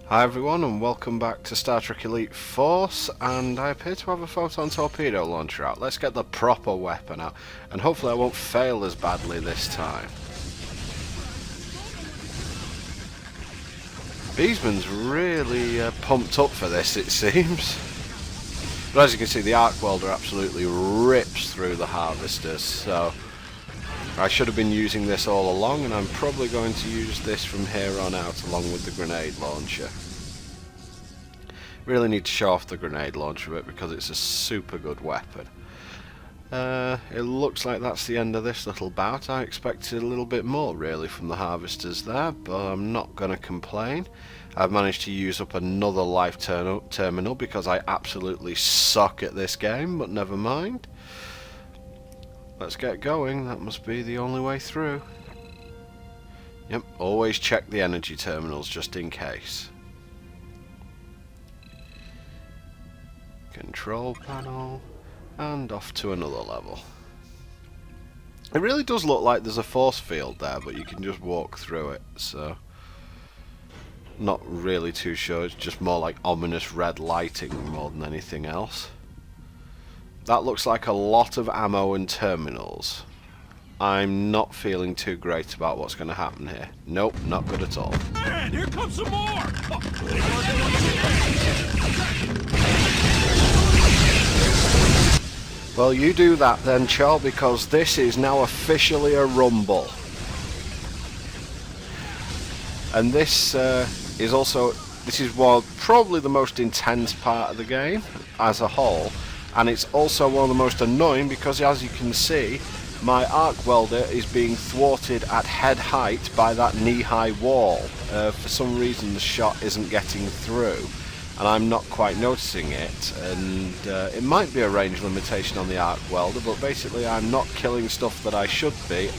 Hi everyone and welcome back to Star Trek Elite Force, and I appear to have a photon torpedo launcher out. Let's get the proper weapon out, and hopefully I won't fail as badly this time. Beesman's really pumped up for this, it seems. But as you can see, the arc welder absolutely rips through the harvesters, so I should have been using this all along, and I'm probably going to use this from here on out along with the grenade launcher. Really need to show off the grenade launcher a bit because it's a super good weapon. It looks like that's the end of this little bout. I expected a little bit more really from the harvesters there, but I'm not going to complain. I've managed to use up another life terminal because I absolutely suck at this game, but never mind. Let's get going. That must be the only way through. Yep, always check the energy terminals just in case. Control panel, and off to another level. It really does look like there's a force field there, but you can just walk through it, so not really too sure. It's just more like ominous red lighting more than anything else. That looks like a lot of ammo and terminals. I'm not feeling too great about what's going to happen here. Nope, not good at all. Man, here comes some more! Well, you do that then, Charles, because this is now officially a rumble. And this is also, this is probably the most intense part of the game as a whole. And it's also one of the most annoying because, as you can see, my arc welder is being thwarted at head height by that knee-high wall. For some reason the shot isn't getting through, and I'm not quite noticing it, and it might be a range limitation on the arc welder, but basically I'm not killing stuff that I should be.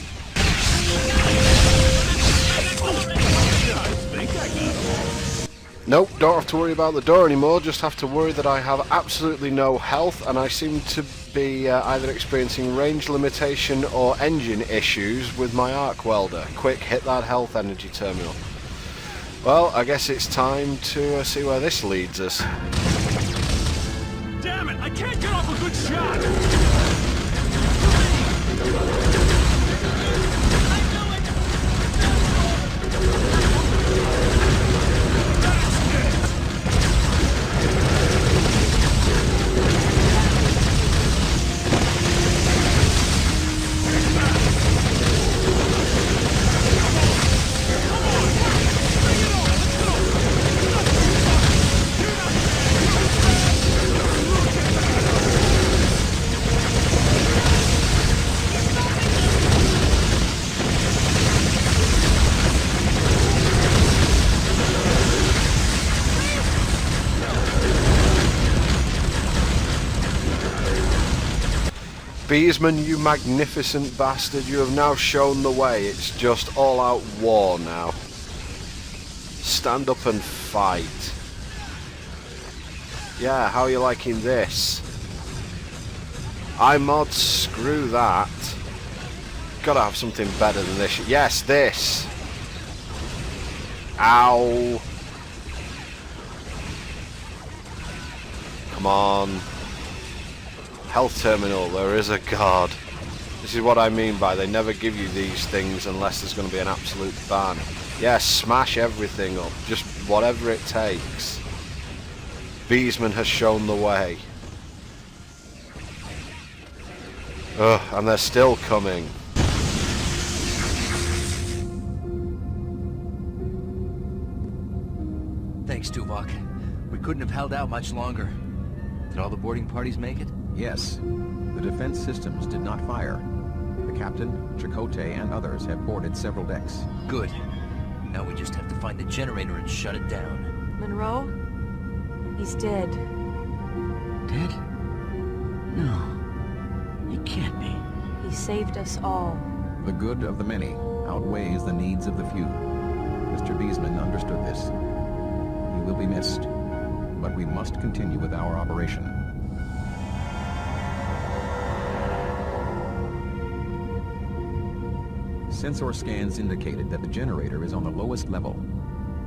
Nope, don't have to worry about the door anymore, just have to worry that I have absolutely no health, and I seem to be either experiencing range limitation or engine issues with my arc welder. Quick, hit that health energy terminal. Well, I guess it's time to see where this leads us. Damn it, I can't get off a good shot! Beesman, you magnificent bastard, you have now shown the way. It's just all-out war now. Stand up and fight. Yeah, how are you liking this? iMod, screw that. Gotta have something better than this. Yes, this! Ow! Come on. Health terminal, there is a god. This is what I mean by they never give you these things unless there's going to be an absolute ban. Yeah, smash everything up, just whatever it takes. Beesman has shown the way. Ugh, and they're still coming. Thanks, Tuvok. We couldn't have held out much longer. Did all the boarding parties make it? Yes. The defense systems did not fire. The captain, Chakotay, and others have boarded several decks. Good. Now we just have to find the generator and shut it down. Monroe? He's dead. Dead? No. He can't be. He saved us all. The good of the many outweighs the needs of the few. Mr. Beesman understood this. He will be missed, but we must continue with our operation. Sensor scans indicated that the generator is on the lowest level.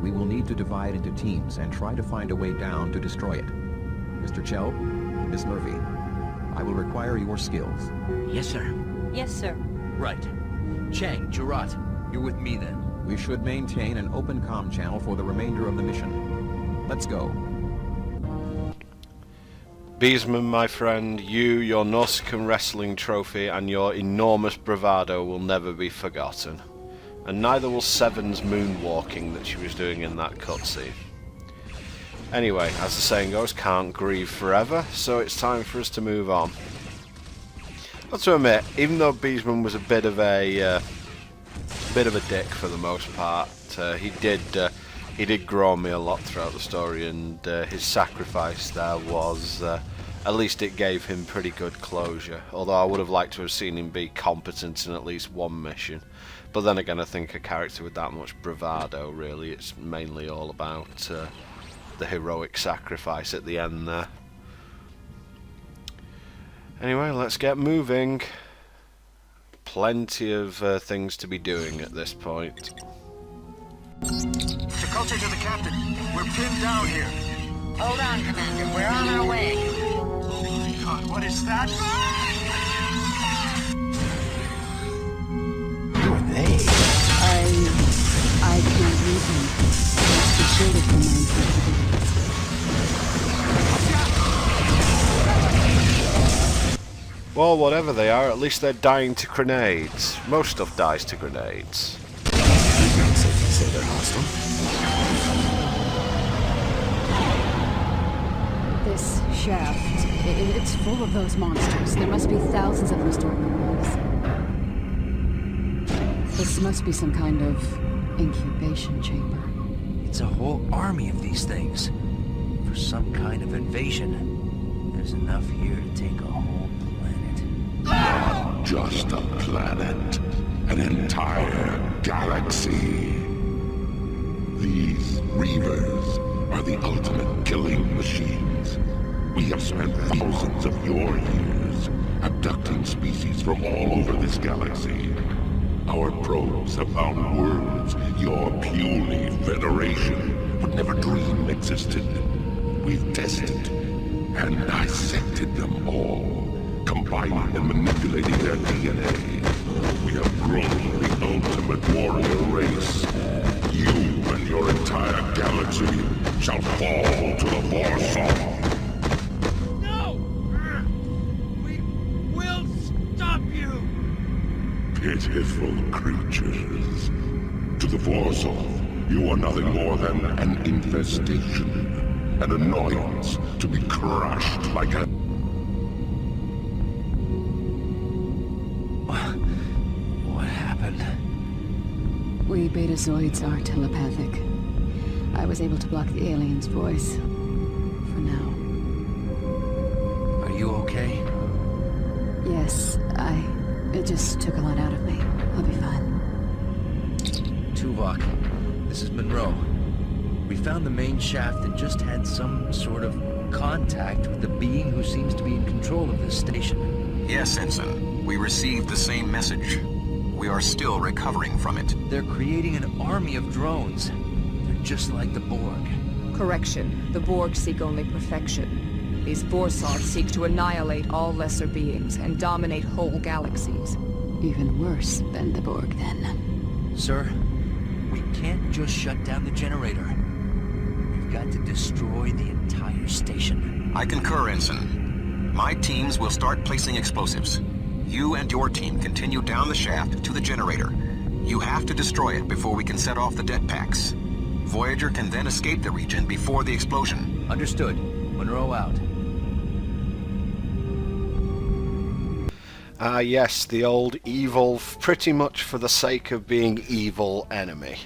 We will need to divide into teams and try to find a way down to destroy it. Mr. Chell, Miss Murphy, I will require your skills. Yes, sir. Yes, sir. Right. Chang, Jurat, you're with me then. We should maintain an open comm channel for the remainder of the mission. Let's go. Beesman, my friend, you, your Nausicaan wrestling trophy, and your enormous bravado will never be forgotten. And neither will Seven's moonwalking that she was doing in that cutscene. Anyway, as the saying goes, can't grieve forever, so it's time for us to move on. Not to admit, even though Beesman was a bit of a dick for the most part, he did grow on me a lot throughout the story, and his sacrifice there was, at least it gave him pretty good closure. Although I would have liked to have seen him be competent in at least one mission. But then again, I think a character with that much bravado, really, it's mainly all about the heroic sacrifice at the end there. Anyway, let's get moving. Plenty of things to be doing at this point. Culture to the captain. We're pinned down here. Hold on, Commander. We're on our way. God, what is that? Who are they? I can't read them. That's the shaded command. Well, whatever they are, at least they're dying to grenades. Most stuff dies to grenades. Say they're hostile. This shaft, it's full of those monsters. There must be thousands of them stored in the walls. This must be some kind of incubation chamber. It's a whole army of these things. For some kind of invasion. There's enough here to take a whole planet. Not just a planet. An entire galaxy. These Reavers are the ultimate killing machines. We have spent thousands of your years abducting species from all over this galaxy. Our probes have found worlds your puny Federation would never dream existed. We've tested and dissected them all, combining and manipulating their DNA. We have grown the ultimate warrior race. You and your entire galaxy shall fall to the Warsaw. No! We will stop you! Pitiful creatures. To the Warsaw, you are nothing more than an infestation, an annoyance to be crushed like a... What happened? We Betazoids are telepathic. I was able to block the alien's voice. For now. Are you okay? Yes, it just took a lot out of me. I'll be fine. Tuvok, this is Monroe. We found the main shaft and just had some sort of contact with the being who seems to be in control of this station. Yes, Ensign. We received the same message. We are still recovering from it. They're creating an army of drones. They're just like the Borg. Correction. The Borg seek only perfection. These Borsod seek to annihilate all lesser beings and dominate whole galaxies. Even worse than the Borg, then. Sir, we can't just shut down the generator. We've got to destroy the entire station. I concur, Ensign. My teams will start placing explosives. You and your team continue down the shaft to the generator. You have to destroy it before we can set off the det packs. Voyager can then escape the region before the explosion. Understood. Monroe out. Ah yes, the old evil, pretty much for the sake of being evil enemy.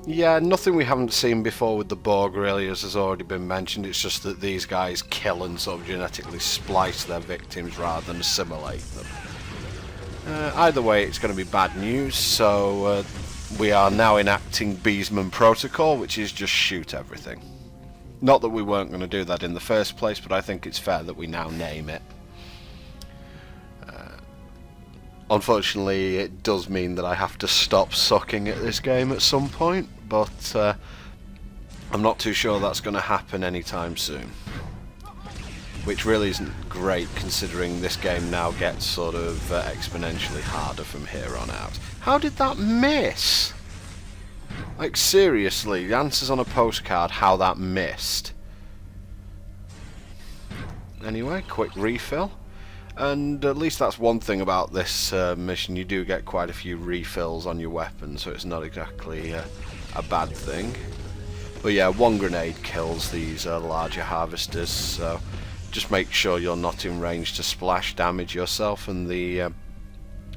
Yeah, nothing we haven't seen before with the Borg really, as has already been mentioned. It's just that these guys kill and sort of genetically splice their victims rather than assimilate them. Either way, it's going to be bad news, so we are now enacting Beesman Protocol, which is just shoot everything. Not that we weren't going to do that in the first place, but I think it's fair that we now name it. Unfortunately, it does mean that I have to stop sucking at this game at some point, but I'm not too sure that's going to happen anytime soon. Which really isn't great, considering this game now gets sort of exponentially harder from here on out. How did that miss? Like, seriously, the answer's on a postcard how that missed. Anyway, quick refill. And at least that's one thing about this mission, you do get quite a few refills on your weapon, so it's not exactly a bad thing. But yeah, one grenade kills these larger harvesters, so just make sure you're not in range to splash damage yourself, and the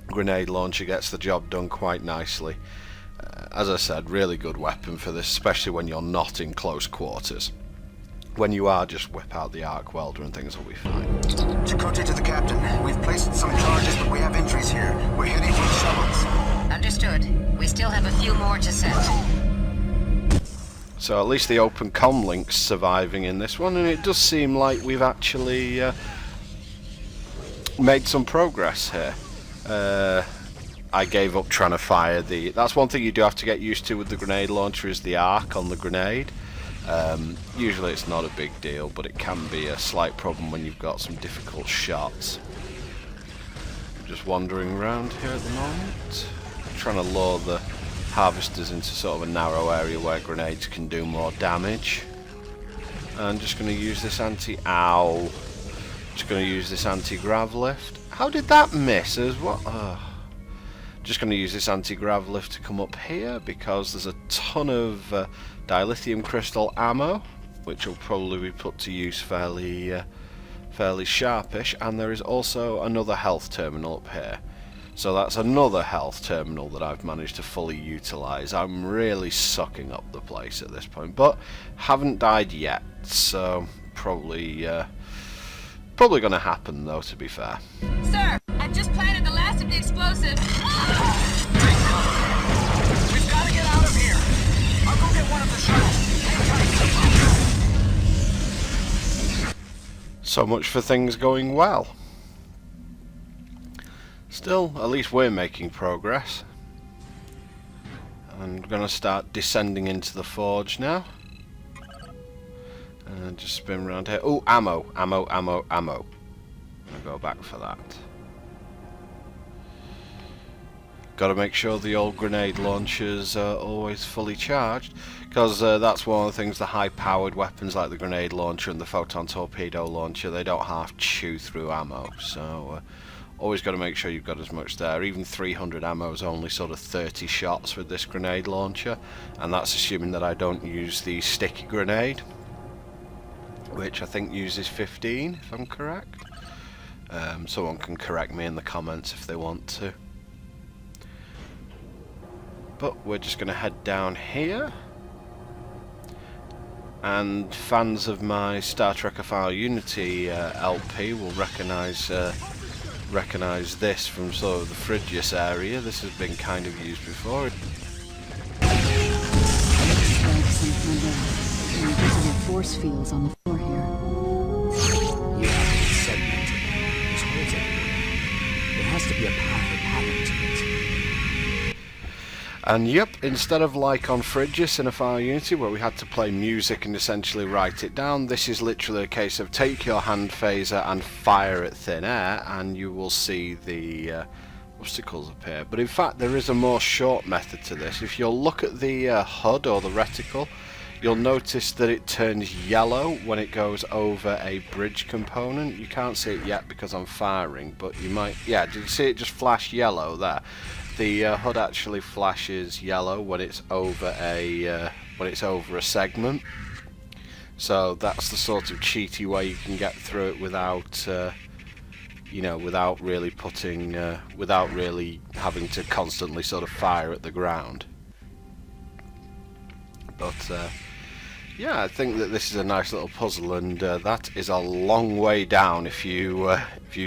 grenade launcher gets the job done quite nicely. As I said, really good weapon for this, especially when you're not in close quarters. When you are, just whip out the arc welder and things will be fine. Chakotay to the captain. We've placed some charges, but we have entries here. We're heading for the shovels. Understood. We still have a few more to set. So at least the open comm link's surviving in this one, and it does seem like we've actually made some progress here. I gave up trying to fire the... That's one thing you do have to get used to with the grenade launcher, is the arc on the grenade. Usually it's not a big deal, but it can be a slight problem when you've got some difficult shots. Just wandering around here at the moment, trying to lure the harvesters into sort of a narrow area where grenades can do more damage. And just going to use this anti-ow. Just going to use this anti-grav lift. How did that miss as well? Just going to use this anti-grav lift to come up here because there's a ton of dilithium crystal ammo, which will probably be put to use fairly sharpish, and there is also another health terminal up here. So that's another health terminal that I've managed to fully utilise. I'm really sucking up the place at this point, but haven't died yet, so probably going to happen though, to be fair. Sir, I've just planted the last of the explosives. Take cover. We've got to get out of here. I'll go get one of the shuttles. So much for things going well. Still, at least we're making progress. I'm going to start descending into the forge now. And just spin around here. Oh, ammo, ammo, ammo, ammo. I'll go back for that. Got to make sure the old grenade launchers are always fully charged, because that's one of the things, the high-powered weapons like the grenade launcher and the photon torpedo launcher, they don't half chew through ammo, so always got to make sure you've got as much there. Even 300 ammo is only sort of 30 shots with this grenade launcher, and that's assuming that I don't use the sticky grenade, which I think uses 15, if I'm correct. Someone can correct me in the comments if they want to. But we're just going to head down here. And fans of my Star Trek A Unity LP will recognise this from sort of the Phrygius area. This has been kind of used before. Force fields on the floor here. You have to segment it. There's holes everywhere. There has to be a path or pattern to it. And yep, instead of like on Phrygius in A Unity where we had to play music and essentially write it down, this is literally a case of take your hand phaser and fire at thin air and you will see the obstacles appear. But in fact there is a more short method to this. If you'll look at the HUD or the reticle, you'll notice that it turns yellow when it goes over a bridge component. You can't see it yet because I'm firing, but you might... Yeah, did you see it just flash yellow there? The HUD actually flashes yellow when it's over a segment. So that's the sort of cheaty way you can get through it without, you know, without really having to constantly sort of fire at the ground. But yeah, I think that this is a nice little puzzle, and that is a long way down if you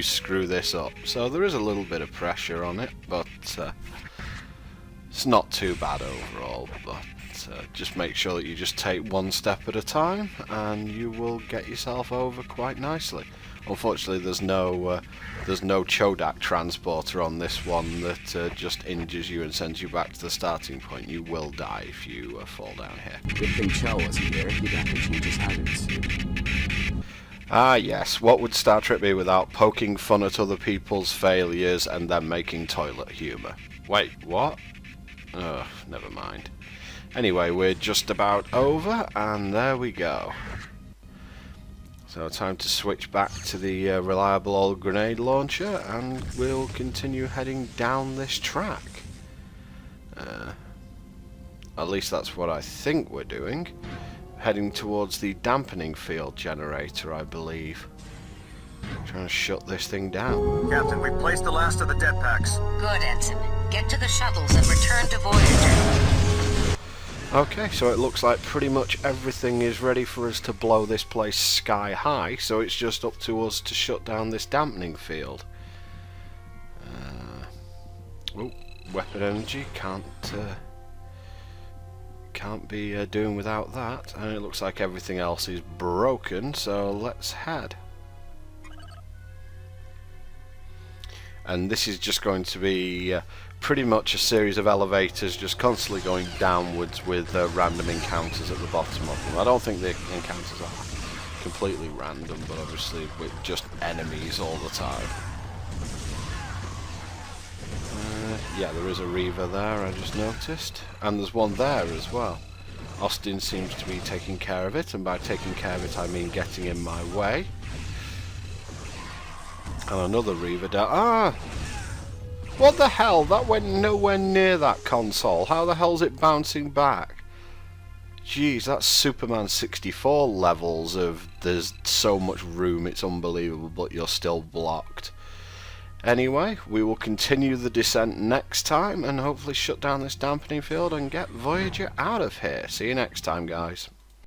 screw this up. So there is a little bit of pressure on it, but it's not too bad overall. But just make sure that you just take one step at a time, and you will get yourself over quite nicely. Unfortunately, there's no Chodak transporter on this one that just injures you and sends you back to the starting point. You will die if you fall down here. Good thing Chell wasn't here. He'd have to change his habits. Ah yes, what would Star Trek be without poking fun at other people's failures and then making toilet humour? Wait, what? Oh, never mind. Anyway, we're just about over, and there we go. So time to switch back to the reliable old grenade launcher, and we'll continue heading down this track. At least that's what I think we're doing. Heading towards the dampening field generator, I believe. Trying to shut this thing down. Captain, we placed the last of the dead packs. Good, Ensign. Get to the shuttles and return to Voyager. Okay, so it looks like pretty much everything is ready for us to blow this place sky high, so it's just up to us to shut down this dampening field. Oh, weapon energy, can't be doing without that, and it looks like everything else is broken, so let's head. And this is just going to be pretty much a series of elevators just constantly going downwards with random encounters at the bottom of them. I don't think the encounters are completely random, but obviously with just enemies all the time. Yeah, there is a Reaver there, I just noticed. And there's one there as well. Austin seems to be taking care of it, and by taking care of it I mean getting in my way. And another Reaver down. Ah! What the hell? That went nowhere near that console. How the hell's it bouncing back? Jeez, that's Superman 64 levels of there's so much room, it's unbelievable, but you're still blocked. Anyway, we will continue the descent next time and hopefully shut down this dampening field and get Voyager out of here. See you next time, guys.